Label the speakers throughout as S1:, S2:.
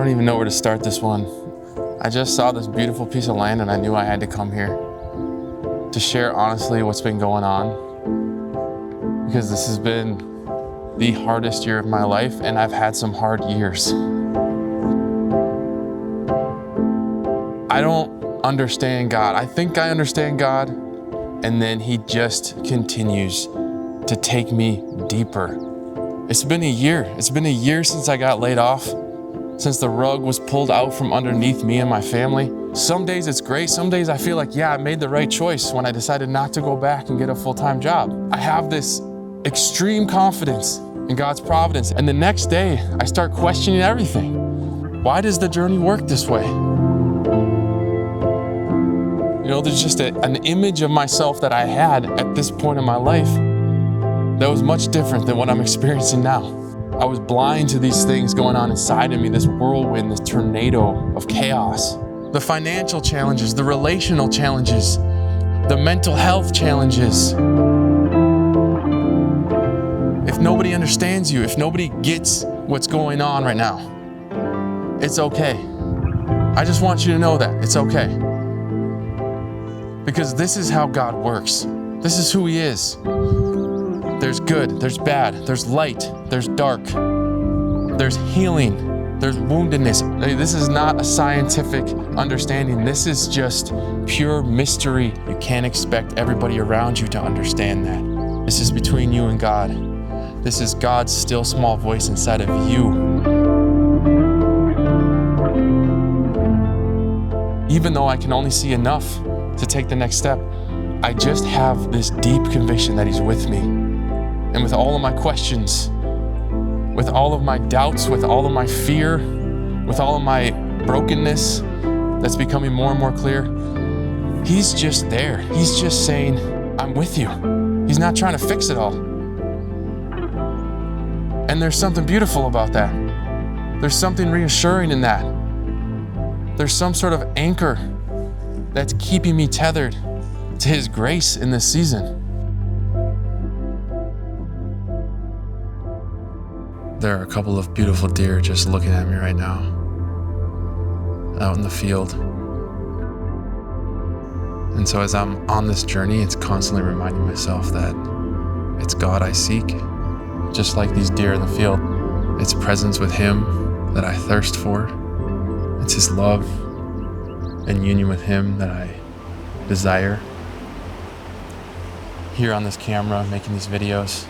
S1: don't even know where to start this one. I just saw this beautiful piece of land and I knew I had to come here to share honestly what's been going on, because this has been the hardest year of my life and I've had some hard years. I don't understand God. I think I understand God, and then He just continues to take me deeper. It's been a year. It's been a year since I got laid off, since the rug was pulled out from underneath me and my family. Some days it's great. Some days I feel like, yeah, I made the right choice when I decided not to go back and get a full-time job. I have this extreme confidence in God's providence. And the next day I start questioning everything. Why does the journey work this way? You know, there's just an image of myself that I had at this point in my life that was much different than what I'm experiencing now. I was blind to these things going on inside of me, this whirlwind, this tornado of chaos. The financial challenges, the relational challenges, the mental health challenges. If nobody understands you, if nobody gets what's going on right now, it's okay. I just want you to know that it's okay. Because this is how God works. This is who He is. There's good, there's bad, there's light, there's dark, there's healing, there's woundedness. This is not a scientific understanding. This is just pure mystery. You can't expect everybody around you to understand that. This is between you and God. This is God's still small voice inside of you. Even though I can only see enough to take the next step, I just have this deep conviction that He's with me. And with all of my questions, with all of my doubts, with all of my fear, with all of my brokenness that's becoming more and more clear, He's just there. He's just saying, I'm with you. He's not trying to fix it all. And there's something beautiful about that. There's something reassuring in that. There's some sort of anchor that's keeping me tethered to His grace in this season. There are a couple of beautiful deer just looking at me right now, out in the field. And so as I'm on this journey, it's constantly reminding myself that it's God I seek, just like these deer in the field. It's presence with Him that I thirst for. It's His love and union with Him that I desire. Here on this camera, making these videos,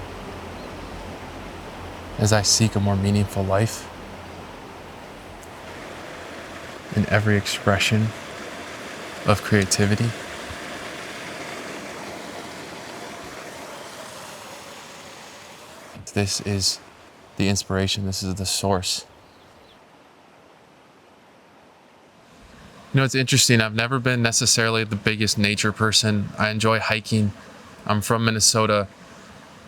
S1: as I seek a more meaningful life in every expression of creativity. This is the inspiration. This is the source. You know, it's interesting. I've never been necessarily the biggest nature person. I enjoy hiking. I'm from Minnesota,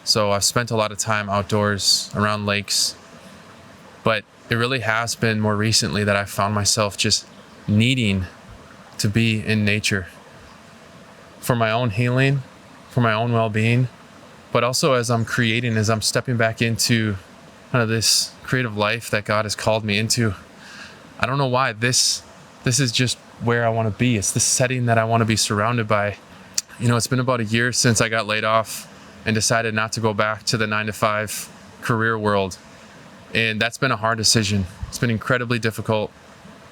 S1: so I've spent a lot of time outdoors around lakes. But it really has been more recently that I've found myself just needing to be in nature for my own healing, for my own well-being, but also as I'm creating, as I'm stepping back into kind of this creative life that God has called me into. I don't know why. This is just where I want to be. It's the setting that I want to be surrounded by. You know, it's been about a year since I got laid off and decided not to go back to the 9-to-5 career world. And that's been a hard decision. It's been incredibly difficult.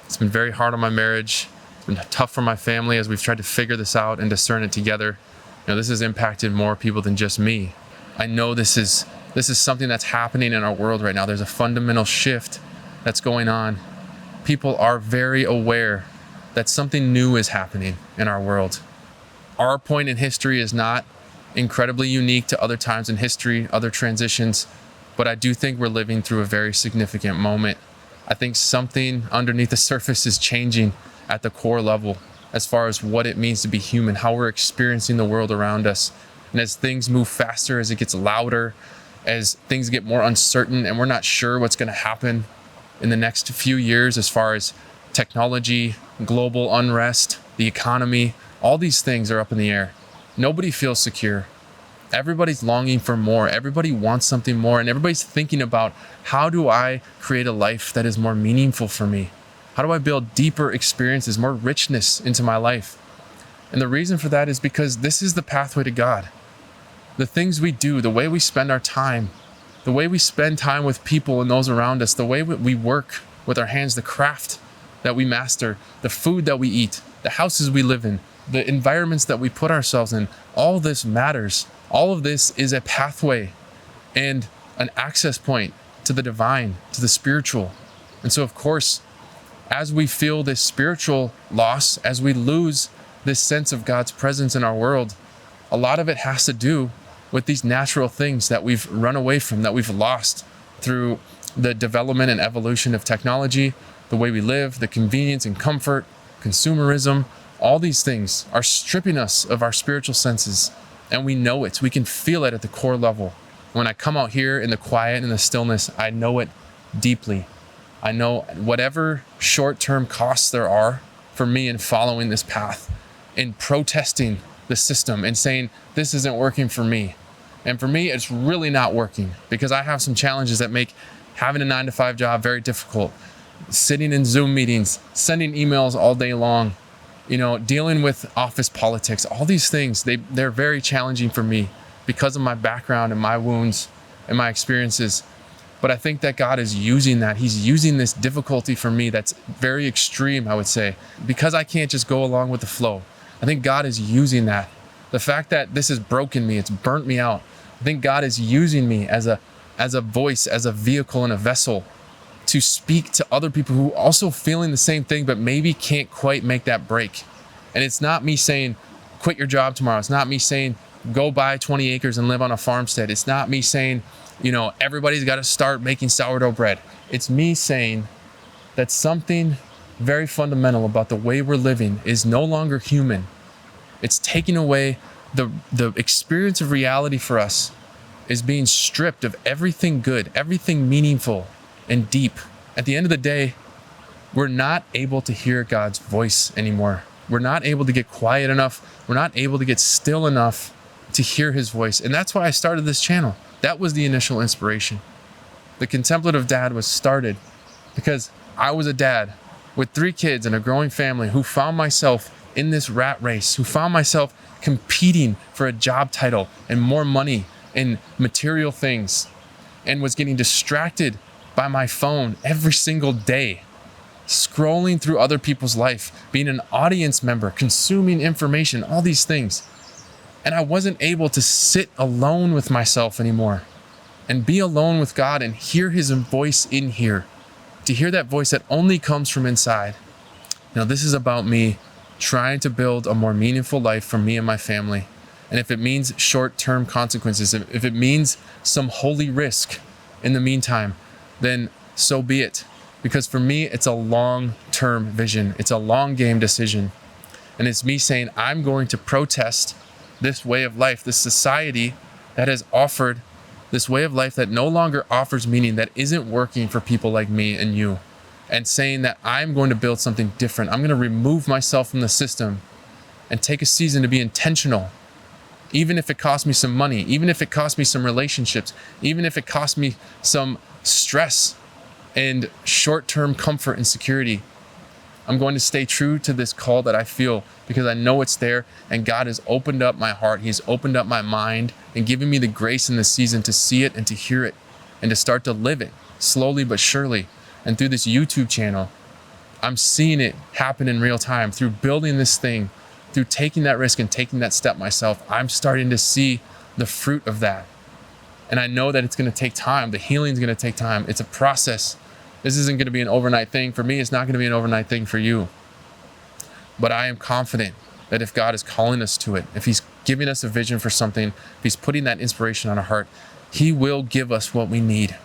S1: It's been very hard on my marriage. It's been tough for my family as we've tried to figure this out and discern it together. You know, this has impacted more people than just me. I know this is something that's happening in our world right now. There's a fundamental shift that's going on. People are very aware that something new is happening in our world. Our point in history is not incredibly unique to other times in history, other transitions, but I do think we're living through a very significant moment. I think something underneath the surface is changing at the core level as far as what it means to be human, how we're experiencing the world around us. And as things move faster, as it gets louder, as things get more uncertain and we're not sure what's going to happen in the next few years as far as technology, global unrest, the economy, all these things are up in the air. Nobody feels secure. Everybody's longing for more. Everybody wants something more. And everybody's thinking about, how do I create a life that is more meaningful for me? How do I build deeper experiences, more richness into my life? And the reason for that is because this is the pathway to God. The things we do, the way we spend our time, the way we spend time with people and those around us, the way we work with our hands, the craft that we master, the food that we eat, the houses we live in, the environments that we put ourselves in, all this matters. All of this is a pathway and an access point to the divine, to the spiritual. And so, of course, as we feel this spiritual loss, as we lose this sense of God's presence in our world, a lot of it has to do with these natural things that we've run away from, that we've lost through the development and evolution of technology, the way we live, the convenience and comfort, consumerism. All these things are stripping us of our spiritual senses, and we know it. We can feel it at the core level. When I come out here in the quiet and the stillness, I know it deeply. I know whatever short-term costs there are for me in following this path, in protesting the system and saying, this isn't working for me. And for me, it's really not working, because I have some challenges that make having a 9-to-5 job very difficult. Sitting in Zoom meetings, sending emails all day long, dealing with office politics, all these things, they're very challenging for me because of my background and my wounds and my experiences. But I think that God is using that. He's using this difficulty for me that's very extreme, I would say, because I can't just go along with the flow. I think God is using that. The fact that this has broken me, it's burnt me out. I think God is using me as a voice, as a vehicle and a vessel to speak to other people who are also feeling the same thing, but maybe can't quite make that break. And it's not me saying, quit your job tomorrow. It's not me saying, go buy 20 acres and live on a farmstead. It's not me saying, everybody's got to start making sourdough bread. It's me saying that something very fundamental about the way we're living is no longer human. It's taking away the experience of reality for us is being stripped of everything good, everything meaningful and deep. At the end of the day, we're not able to hear God's voice anymore. We're not able to get quiet enough. We're not able to get still enough to hear his voice. And that's why I started this channel. That was the initial inspiration. The Contemplative Dad was started because I was a dad with 3 kids and a growing family who found myself in this rat race, who found myself competing for a job title and more money and material things, and was getting distracted by my phone every single day, scrolling through other people's life, being an audience member, consuming information, all these things. And I wasn't able to sit alone with myself anymore and be alone with God and hear his voice in here, to hear that voice that only comes from inside. Now, this is about me trying to build a more meaningful life for me and my family. And if it means short-term consequences, if it means some holy risk in the meantime, then so be it. Because for me, it's a long-term vision. It's a long game decision. And it's me saying, I'm going to protest this way of life, this society that has offered this way of life that no longer offers meaning, that isn't working for people like me and you. And saying that I'm going to build something different. I'm going to remove myself from the system and take a season to be intentional. Even if it costs me some money, even if it costs me some relationships, even if it costs me some stress and short-term comfort and security, I'm going to stay true to this call that I feel, because I know it's there, and God has opened up my heart. He's opened up my mind and given me the grace in this season to see it and to hear it and to start to live it slowly but surely. And through this YouTube channel, I'm seeing it happen in real time. Through building this thing, through taking that risk and taking that step myself, I'm starting to see the fruit of that. And I know that it's going to take time. The healing is going to take time. It's a process. This isn't going to be an overnight thing. For me, it's not going to be an overnight thing for you. But I am confident that if God is calling us to it, if he's giving us a vision for something, if he's putting that inspiration on our heart, he will give us what we need.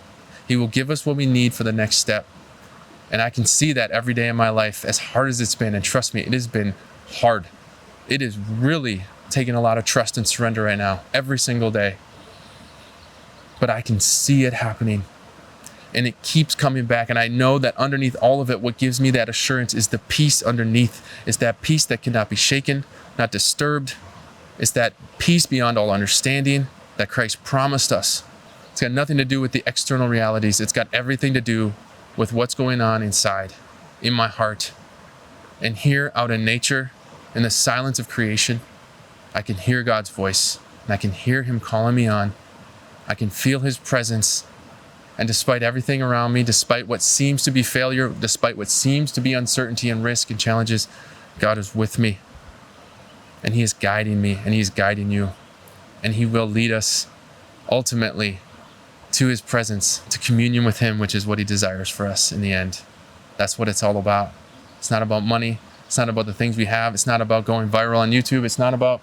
S1: He will give us what we need for the next step. And I can see that every day in my life, as hard as it's been. And trust me, it has been hard. It is really taking a lot of trust and surrender right now, every single day. But I can see it happening. And it keeps coming back. And I know that underneath all of it, what gives me that assurance is the peace underneath. It's that peace that cannot be shaken, not disturbed. It's that peace beyond all understanding. that Christ promised us. It's got nothing to do with the external realities. It's got everything to do with what's going on inside, in my heart. And here, out in nature, in the silence of creation, I can hear God's voice, and I can hear him calling me on. I can feel his presence. And despite everything around me, despite what seems to be failure, despite what seems to be uncertainty and risk and challenges, God is with me. And he is guiding me, and he's guiding you. And he will lead us ultimately to his presence, to communion with him, which is what he desires for us in the end. That's what it's all about. It's not about money. It's not about the things we have. It's not about going viral on YouTube. It's not about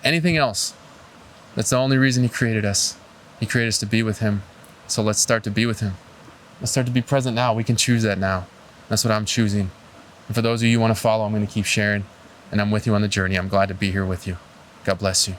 S1: anything else. That's the only reason he created us. He created us to be with him. So let's start to be with him. Let's start to be present now. We can choose that now. That's what I'm choosing. And for those of you who want to follow, I'm going to keep sharing. And I'm with you on the journey. I'm glad to be here with you. God bless you.